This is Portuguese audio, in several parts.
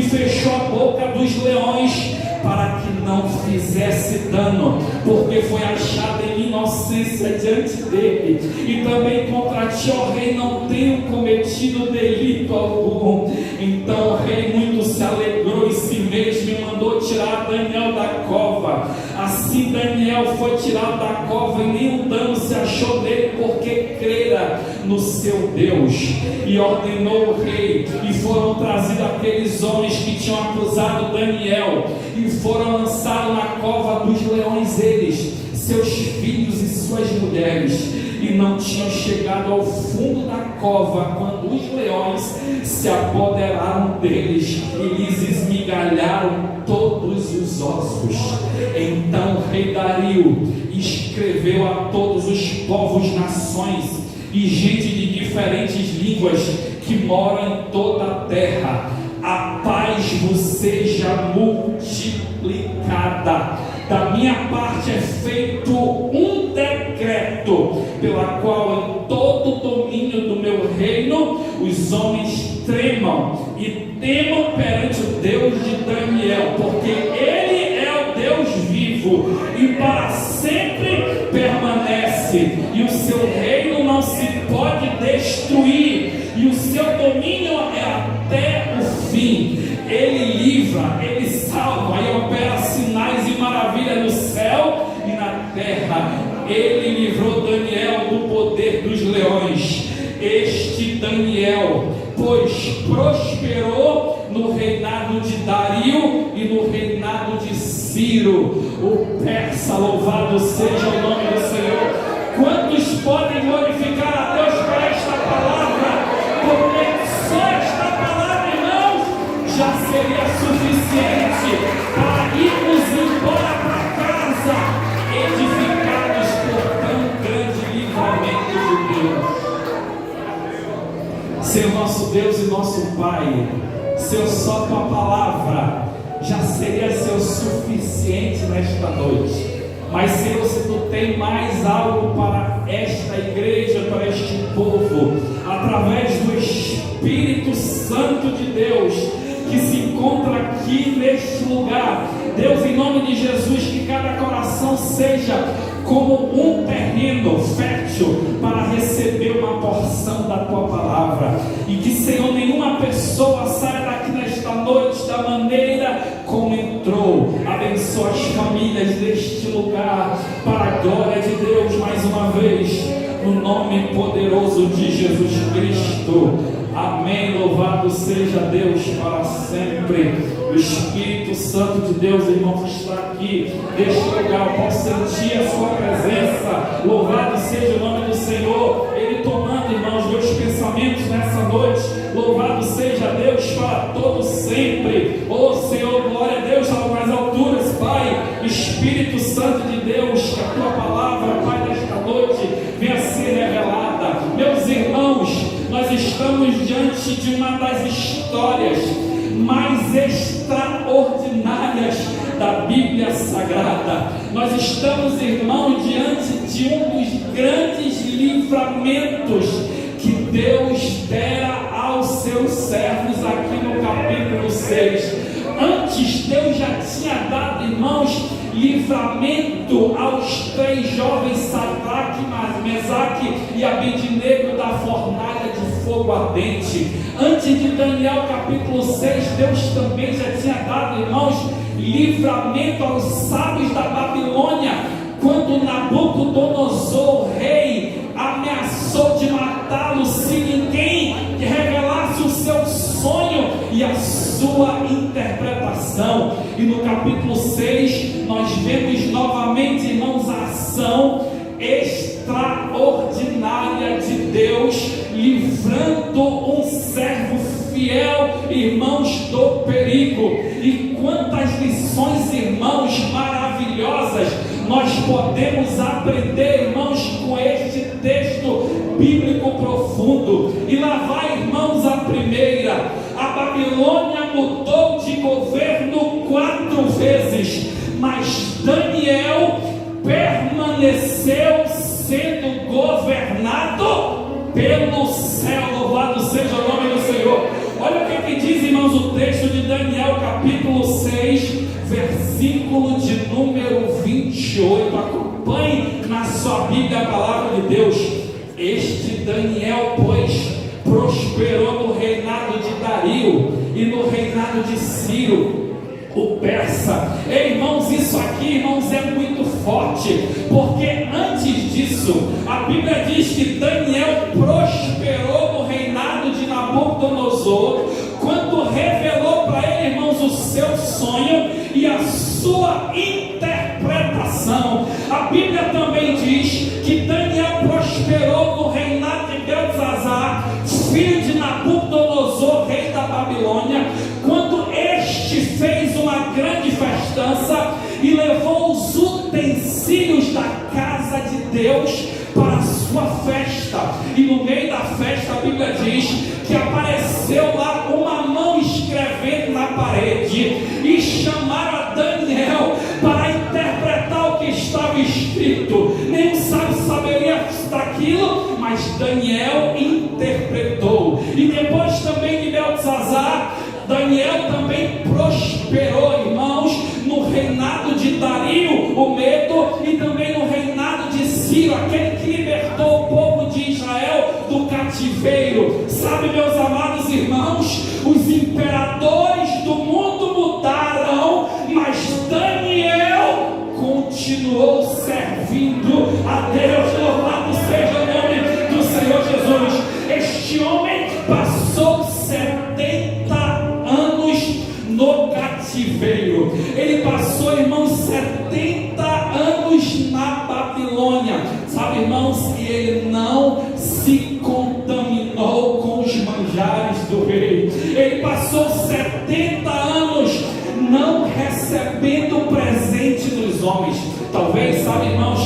fechou a boca dos leões para que não fizesse dano, porque foi achada em inocência diante dele. E também contra ti, ó rei, não tenho cometido delito algum. Então o rei muito se alegrou em si mesmo e mandou tirar Daniel da cova. Assim Daniel foi tirado da cova e nenhum dano se achou dele, porque crera no seu Deus. E ordenou o rei, e foram trazidos aqueles homens que tinham acusado Daniel, e foram lançados na cova dos leões, eles, seus filhos e suas mulheres, e não tinham chegado ao fundo da cova quando os leões se apoderaram deles e lhes esmigalharam todos os ossos. Então o rei Dario escreveu a todos os povos, nações e gente de diferentes línguas que moram em toda a terra: a paz vos seja multiplicada. Da minha parte é feito um decreto, pela qual em todo o domínio do meu reino os homens tremam e temam perante o Deus de Daniel, porque ele é o Deus vivo e para sempre permanece, e o seu reino não se pode destruir, e o seu domínio é até o fim. Ele livra, ele salva e opera sinais e maravilhas no céu e na terra. Ele livrou Daniel do poder dos leões. Este Daniel, pois, prosperou no reinado de Dario e no reinado de Ciro, o persa. Louvado seja o nome do Senhor. Quantos podem glorificar a Deus por esta palavra? Porque só esta palavra, irmãos, já seria suficiente para irmos embora para casa, edificados por tão grande livramento de Deus. Ser nosso Deus e nosso Pai, ser só tua palavra, já seria ser o suficiente nesta noite. Mas Senhor, se tu tem mais algo para esta igreja, para este povo, através do Espírito Santo de Deus, que se encontra aqui neste lugar, Deus, em nome de Jesus, que cada coração seja como um terreno fértil para receber uma porção da tua palavra, e que, Senhor, nenhuma pessoa saia daqui nesta noite da maneira como entrou. Abençoa as famílias deste lugar, para a glória de Deus, mais uma vez, no nome poderoso de Jesus Cristo. Amém. Louvado seja Deus para sempre. O Espírito Santo de Deus, irmãos, está aqui neste lugar. Eu posso sentir a sua presença. Louvado seja o nome do Senhor. Ele tomando, irmãos, meus pensamentos nessa noite. Louvado seja Deus para todo sempre. Oh Senhor, glória a Deus nas alturas, Pai. Espírito Santo de Deus, que a tua palavra, Pai, nesta noite venha ser revelada. Meus irmãos, nós estamos diante de uma das histórias mais extraordinárias da Bíblia Sagrada. Nós estamos, irmãos, diante de um dos grandes livramentos que Deus dera aos seus servos aqui no capítulo 6. Antes, Deus já tinha dado, irmãos, livramento aos 3 jovens, Sadraque, Mesaque e Abednego, da fornalha de fogo ardente. Antes de Daniel capítulo 6, Deus também já tinha dado, irmãos, livramento aos sábios da Babilônia, quando Nabucodonosor, o rei, ameaçou de matá-lo se ninguém revelasse o seu sonho e a sua interpretação. E no capítulo 6 nós vemos novamente, irmãos, a ação extraordinária de Deus, livrando um servo fiel, irmãos, do perigo. E quantas lições, irmãos, maravilhosas nós podemos aprender, irmãos, com este texto bíblico profundo. E lá vai, irmãos, a primeira: a Babilônia mudou de governo 4 vezes, mas Daniel permaneceu sendo governado pelo céu. Louvado seja o nome do Senhor. Olha o que diz, irmãos, o texto de Daniel, capítulo 6, versículo de número 28. Acompanhe na sua Bíblia a palavra de Deus. Este Daniel, pois, prosperou no reinado de Dario e no reinado de Ciro, o persa. Irmãos, isso aqui, irmãos, é muito forte, porque antes disso, a Bíblia diz que Daniel prosperou no reinado de Nabucodonosor, quando revelou para ele, irmãos, o seu sonho e a sua interpretação. A Bíblia também diz que Daniel prosperou no reinado de Beltzazar, filho de Nabucodonosor, rei da Babilônia, quando este fez uma grande festança e levou os utensílios da casa de Deus para a sua festa. E no meio da festa, a Bíblia diz que apareceu lá uma mão escrevendo na parede, e chamaram a Daniel para interpretar o que estava escrito. Nenhum sábio saberia daquilo, mas Daniel interpretou. E depois também de Beltzazar, Daniel também prosperou, irmãos, no reinado de Dario, o Medo, e também no reinado de Ciro, aquele que libertou o povo de Israel do cativeiro. Sabe, meus amados irmãos, os imperadores do mundo mudaram, mas Daniel continuou servindo a Deus. Louvado seja o nome do Senhor Jesus. Este homem passou 70 anos no cativeiro. Ele passou, irmãos, 70 anos na Babilônia. Sabe, irmãos, e ele não se contaminou com os manjares do rei. Ele passou 70 anos não recebendo presente dos homens. Talvez, sabe, irmãos,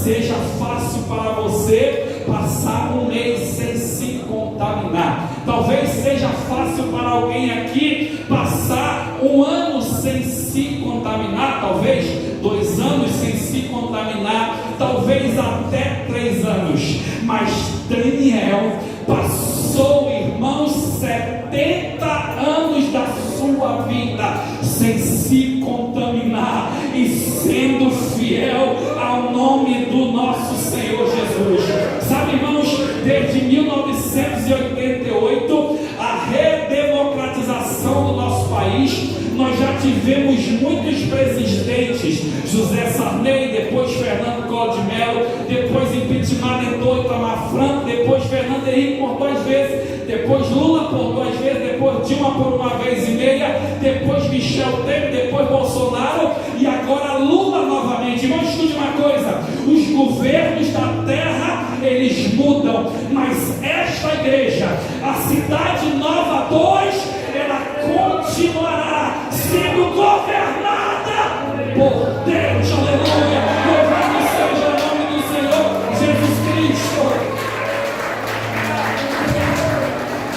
seja fácil para você passar um mês sem se contaminar. Talvez seja fácil para alguém aqui passar um ano sem se contaminar, talvez 2 anos sem se contaminar, talvez até 3 anos. Mas Daniel passou, irmãos, 70 anos da sua vida sem se contaminar e sendo fiel ao nome do nosso Senhor Jesus. Sabe, irmãos, desde 1988, a redemocratização do nosso país, nós já tivemos muitos presidentes: José Sarney, depois Fernando Collor de Mello, depois impeachment entrou Itamar Franco, depois Fernando Henrique por 2 vezes, depois Lula por 2 vezes, depois Dilma por 1 vez e meia, depois Michel Temer, depois Bolsonaro e agora Lula novamente. Irmãos, escute uma coisa: os governos da terra, eles mudam, mas esta igreja, a Cidade Nova 2, ela continuará sendo governada por Deus. Aleluia! Louvado seja o nome do Senhor Jesus Cristo.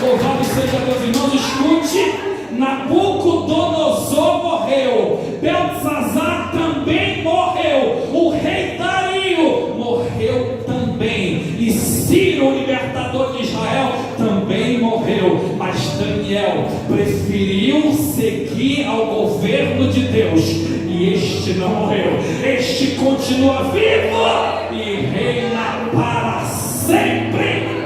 Louvado seja Deus. Irmãos, escute: Nabucodonosor morreu, Beltzazar também morreu, o rei Dario morreu também, e Ciro, o libertador de Israel, também morreu. Mas Daniel preferiu seguir ao governo de Deus, e este não morreu, este continua vivo e reina para sempre.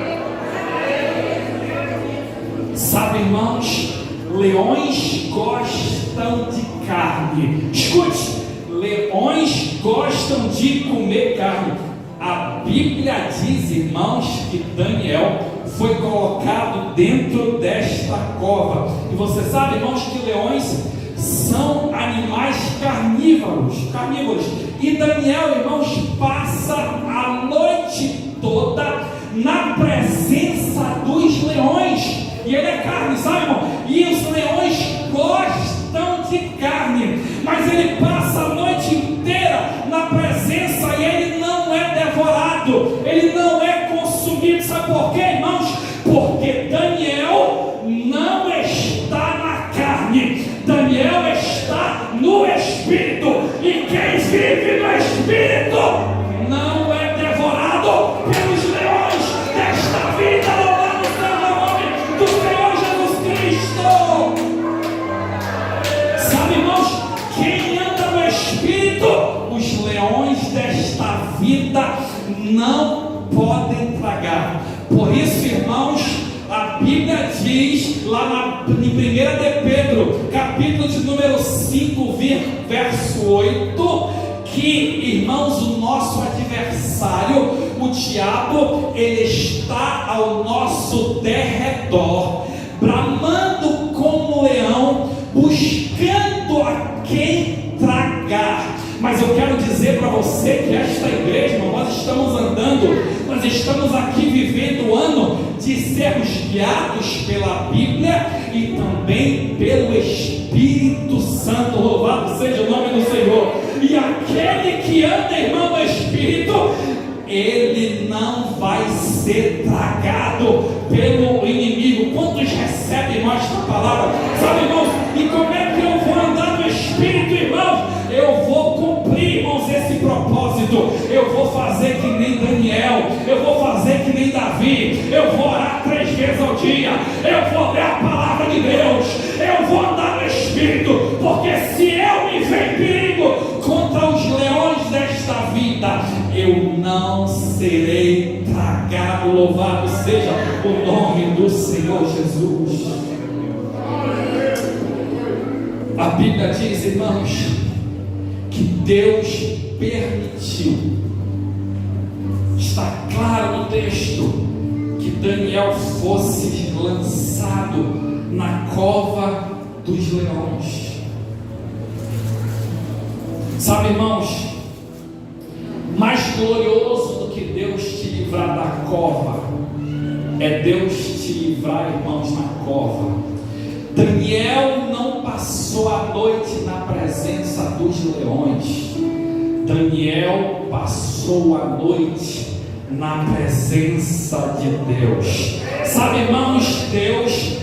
Sabe, irmãos, leões gostam de carne. Escute, leões gostam de comer carne. A Bíblia diz, irmãos, que Daniel foi colocado dentro desta cova. E você sabe, irmãos, que leões são animais carnívoros. E Daniel, irmãos, passa a noite toda na presença dos leões. E ele é carne, sabe, irmão? E os leões gostam de carne, mas ele passa a noite inteira na presença e ele não é devorado, ele não é consumido. Sabe por quê, irmãos? Porque Daniel não está na carne, Daniel está no Espírito, e quem vive no Espírito não é devorado pelos leões desta vida. Louvado seja o nome do Senhor Jesus Cristo. não podem tragar. Por isso, irmãos, a Bíblia diz lá em 1 de Pedro, capítulo de número 5, verso 8, que, irmãos, o nosso adversário, o diabo, ele está ao nosso derredor, bramando como um leão, buscando a quem tragar. Mas eu quero dizer para você que esta igreja, nós estamos andando, nós estamos aqui vivendo o ano de sermos guiados pela Bíblia e também pelo Espírito Santo. Louvado seja o nome do Senhor. E aquele que anda, irmão, no Espírito, ele não vai ser tragado pelo inimigo. Quantos recebem mais esta palavra? Sabe, irmãos, e como é que eu vou andar no Espírito, irmãos? Eu vou cumprir, irmãos, esse propósito. Eu vou fazer que nem Daniel, eu vou fazer que nem Davi, eu vou orar 3 vezes ao dia, eu vou ler a palavra de Deus, eu vou andar no Espírito, porque se eu me ver em perigo contra os leões desta vida, eu não serei tragado. Louvado seja o nome do Senhor Jesus. A Bíblia diz, irmãos, que Deus permitiu, está claro no texto, que Daniel fosse lançado na cova dos leões. Sabe, irmãos, mais glorioso do que Deus te livrar da cova é Deus te livrar, irmãos, na cova. Daniel não passou a noite na presença dos leões. Daniel passou a noite na presença de Deus. Sabe, irmãos, Deus,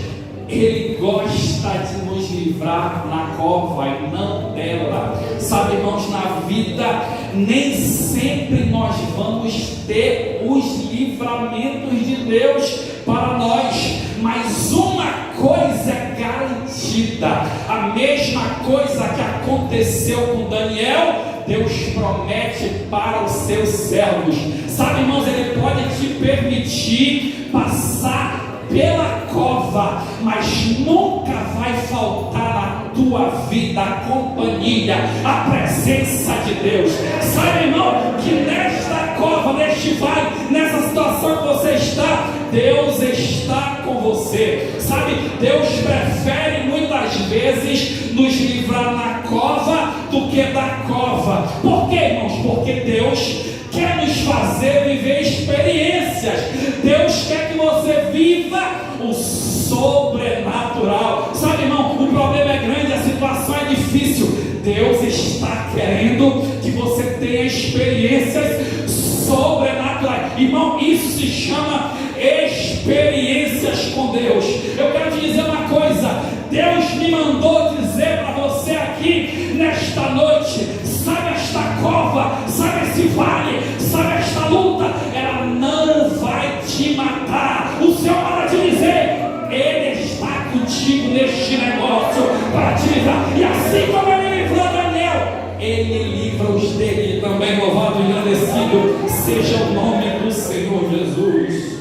Ele gosta de nos livrar na cova e não dela. Sabe, irmãos, na vida nem sempre nós vamos ter os livramentos de Deus para nós, mas uma coisa é garantida: a mesma coisa que aconteceu com Daniel, Deus promete para os seus servos. Sabe, irmãos, Ele pode te permitir passar pela cova, mas nunca vai faltar na tua vida a companhia, a presença de Deus. Sabe, irmão, que nesta cova, neste vale, nessa situação que você está, Deus está com você. Sabe, Deus prefere muitas vezes nos livrar na cova do que da cova. Por quê, irmãos? Porque Deus quer nos fazer viver experiências. Deus quer que você viva o sobrenatural. Sabe, irmão, o problema é grande, a situação é difícil. Deus está querendo que você tenha experiências sobrenaturais. Irmão, isso se chama experiências com Deus. Eu quero te dizer uma coisa: Deus me mandou dizer para você aqui nesta noite, sabe esta cova, sabe esse vale, sabe esta luta, ela não vai te matar. O Senhor manda te dizer, Ele está contigo neste negócio para te livrar. E assim como Ele livrou Daniel, Ele livra os dele também. Louvado e agradecido seja o nome do Senhor Jesus.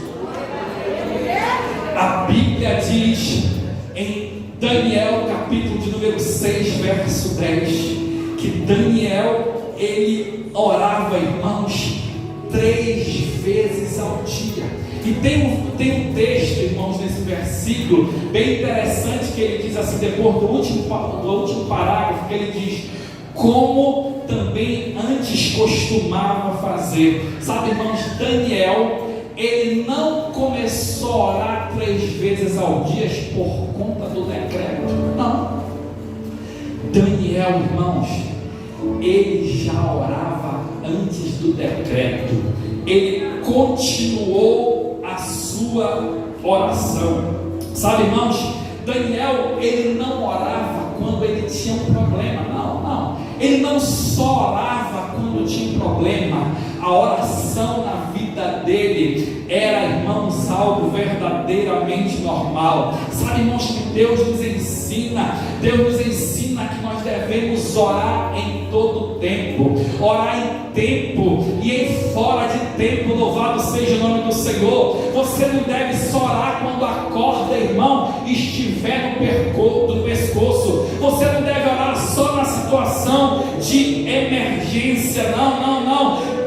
A Bíblia diz em Daniel, capítulo de número 6, verso 10, que Daniel, ele orava, irmãos, 3 vezes ao dia. E tem um texto, irmãos, nesse versículo bem interessante, que ele diz assim, depois do último parágrafo, que ele diz: como também antes costumava fazer. Sabe, irmãos, Daniel, ele não começou a orar 3 vezes ao dia por conta do decreto, não. Daniel, irmãos, ele já orava antes do decreto. Ele continuou a sua oração. Sabe, irmãos, Daniel, ele não orava quando ele tinha um problema, não. Ele não só orava quando tinha um problema. A oração na vida dele era, irmãos, algo verdadeiramente normal. Sabe, irmãos, que Deus nos ensina que nós devemos orar em todo tempo, orar em tempo e em fora de tempo, louvado seja o nome do Senhor. Você não deve só orar quando acorda, irmão, e estiver no pescoço. Você não deve orar só na situação de emergência. Não.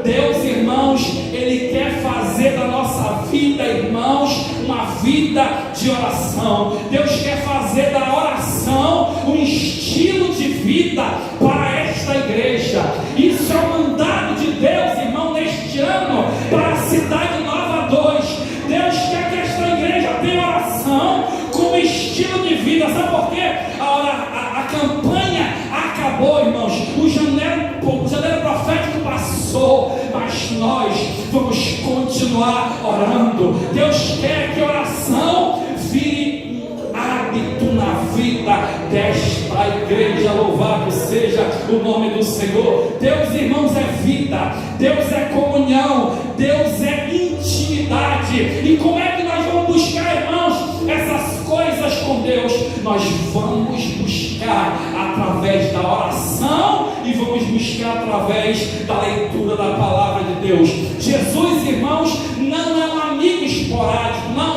Deus, irmãos, Ele quer fazer da nossa vida, irmãos, uma vida de oração. Deus quer fazer da oração um estilo de vida para esta igreja. Isso é o mandado de Deus, irmão, neste ano, para a Cidade Nova 2. Deus quer que esta igreja tenha oração como estilo de vida. Sabe por quê? A campanha acabou, irmãos. O janeiro profético passou, mas nós vamos continuar orando. Deus quer que a oração vire um hábito na vida desta igreja. Louvado seja o nome do Senhor. Deus, irmãos, é vida. Deus é comunhão. Deus é intimidade. E como é que nós vamos buscar, irmãos, essas coisas com Deus? Nós vamos buscar através da oração e vamos buscar através da leitura da palavra de Deus. Jesus, irmãos, não é um amigo esporádico. Não.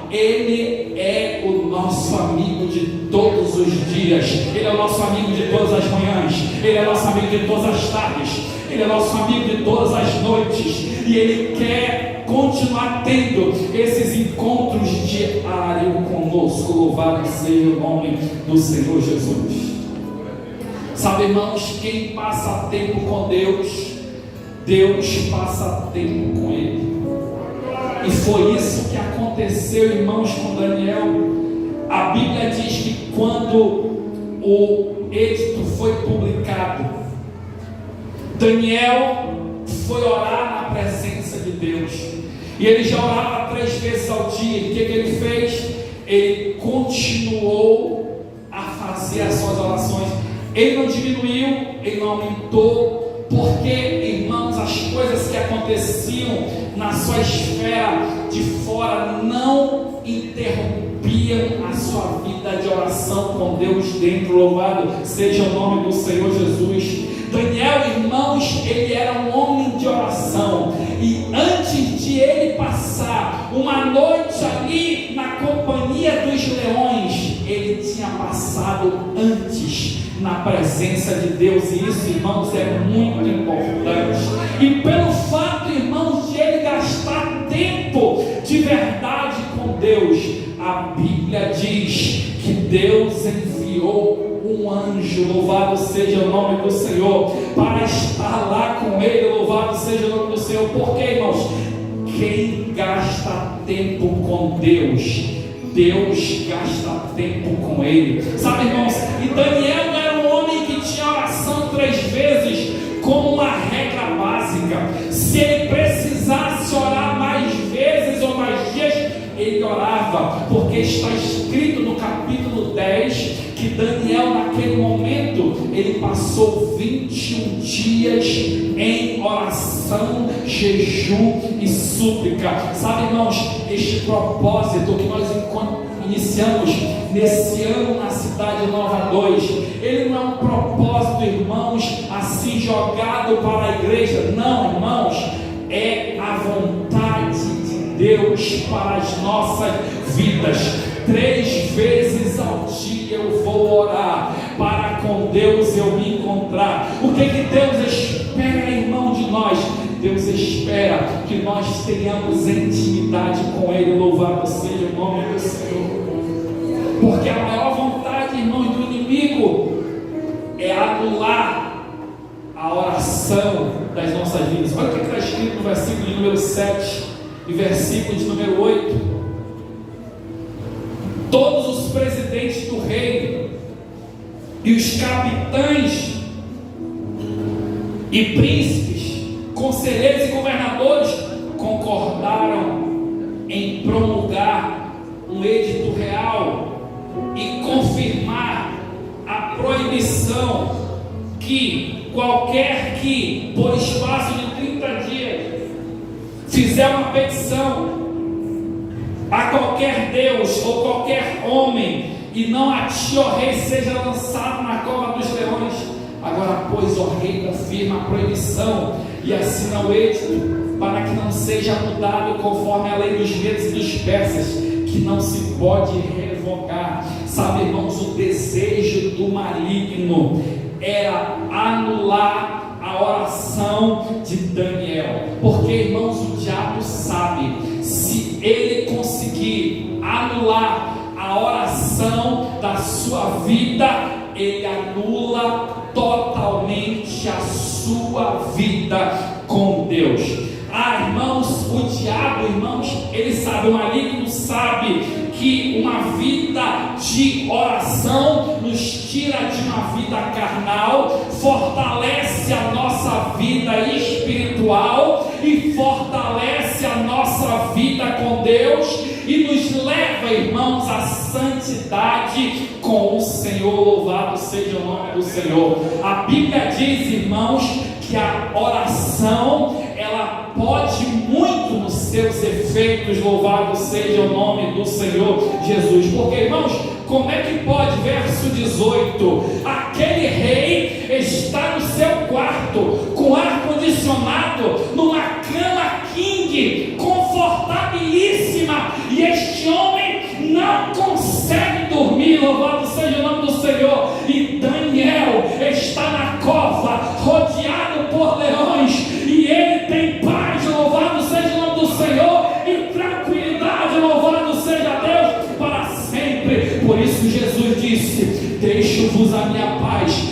Ele é o nosso amigo de todos os dias. Ele é o nosso amigo de todas as manhãs. Ele é o nosso amigo de todas as tardes. Ele é nosso amigo de todas as noites. E Ele quer continuar tendo esses encontros diários conosco. Louvado seja o nome do Senhor Jesus. Sabe, irmãos, quem passa tempo com Deus, Deus passa tempo com Ele. E foi isso que aconteceu, irmãos, com Daniel. A Bíblia diz que quando o edito foi publicado, Daniel foi orar na presença de Deus. E ele já orava 3 vezes ao dia. E o que ele fez? Ele continuou a fazer as suas orações. Ele não diminuiu, ele não aumentou, porque, irmãos, as coisas que aconteciam na sua esfera de fora não interrompiam a sua vida de oração com Deus dentro. Louvado seja o nome do Senhor Jesus. Daniel, irmãos, ele era um homem de oração, e antes de ele passar uma noite ali na companhia dos leões, ele tinha passado antes na presença de Deus. E isso, irmãos, é muito importante. E pelo fato, irmãos, de ele gastar tempo de verdade com Deus, a Bíblia diz que Deus enviou um anjo, louvado seja o nome do Senhor, para estar lá com ele. Louvado seja o nome do Senhor. Por quê, irmãos? Quem gasta tempo com Deus, Deus gasta tempo com ele. Sabe, irmãos, e Daniel era um homem que tinha oração 3 vezes como uma regra básica. Se ele precisasse orar mais vezes ou mais dias, ele orava, porque está escrito no capítulo 10 que Daniel, naquele momento, ele passou 21 dias em oração, jejum e súplica. Sabe, irmãos, este propósito que nós iniciamos nesse ano na Cidade Nova 2, ele não é um propósito, irmãos, assim jogado para a igreja. Não, irmãos, é a vontade de Deus para as nossas vidas. 3 vezes ao dia eu vou orar, para com Deus eu me encontrar. O que Deus espera, irmão, de nós? Deus espera que nós tenhamos intimidade com Ele. Louvado seja o nome do Senhor. Porque a maior vontade, irmãos, do inimigo é anular a oração das nossas vidas. Olha o que está escrito no versículo de número 7 e versículo de número 8. Todos os presidentes do reino e os capitães e príncipes, conselheiros e governadores concordaram em promulgar um edito real e confirmar a proibição que qualquer que, por espaço de 30 dias, fizer uma petição a qualquer Deus ou qualquer homem e não a ti, ó rei, seja lançado na cova dos leões. Agora, pois, ó rei, confirma a proibição e assina o edito, para que não seja mudado conforme a lei dos medos e dos persas, que não se pode revogar. Sabe, irmãos, o desejo do maligno era anular a oração de Daniel, porque, irmãos, o diabo sabe, se ele conseguir anular a oração da sua vida, ele anula totalmente a sua vida com Deus. Irmãos, o diabo, irmãos, ele sabe, o maligno sabe que uma vida de oração nos tira de uma vida carnal, fortalece a nossa vida espiritual e fortalece a nossa vida com Deus e nos leva, irmãos, à santidade com o Senhor. Louvado seja o nome do Senhor. A Bíblia diz, irmãos, que a oração, ela pode muito nos seus efeitos. Louvado seja o nome do Senhor Jesus. Porque, irmãos, como é que pode? Verso 18: aquele rei está no seu quarto, com ar-condicionado, numa cama king, confortabilíssima, e este homem não consegue dormir. Louvado seja o nome do Senhor. E Daniel está na cova, rodeado por leões, e ele tem paz. Louvado seja o nome do Senhor, e tranquilidade. Louvado seja Deus para sempre. Por isso Jesus disse: deixo-vos a minha paz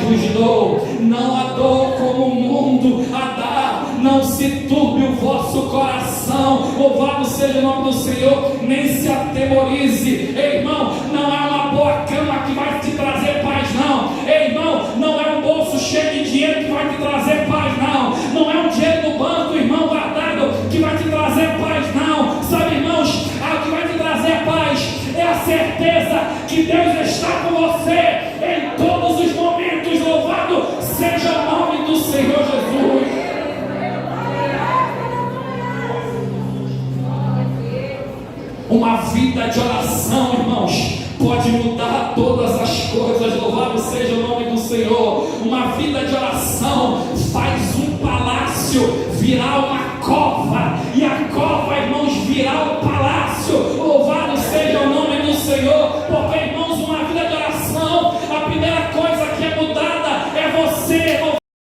vos dou, não a dou como o mundo a dá. Não se turbe o vosso coração. Louvado seja o nome do Senhor, nem se atemorize. Ei, irmão, não é uma boa cama que vai te trazer paz, não. Ei, irmão, não é um bolso cheio de dinheiro que vai te trazer paz, não. Não é um dinheiro no banco, irmão, guardado, que vai te trazer paz, não. Sabe, irmãos, o que vai te trazer paz é a certeza que Deus está com você em todos os momentos. Louvado seja o nome do Senhor Jesus. Uma vida de oração, irmãos, pode mudar todas as coisas. Louvado seja o nome do Senhor. Uma vida de oração faz um palácio virar uma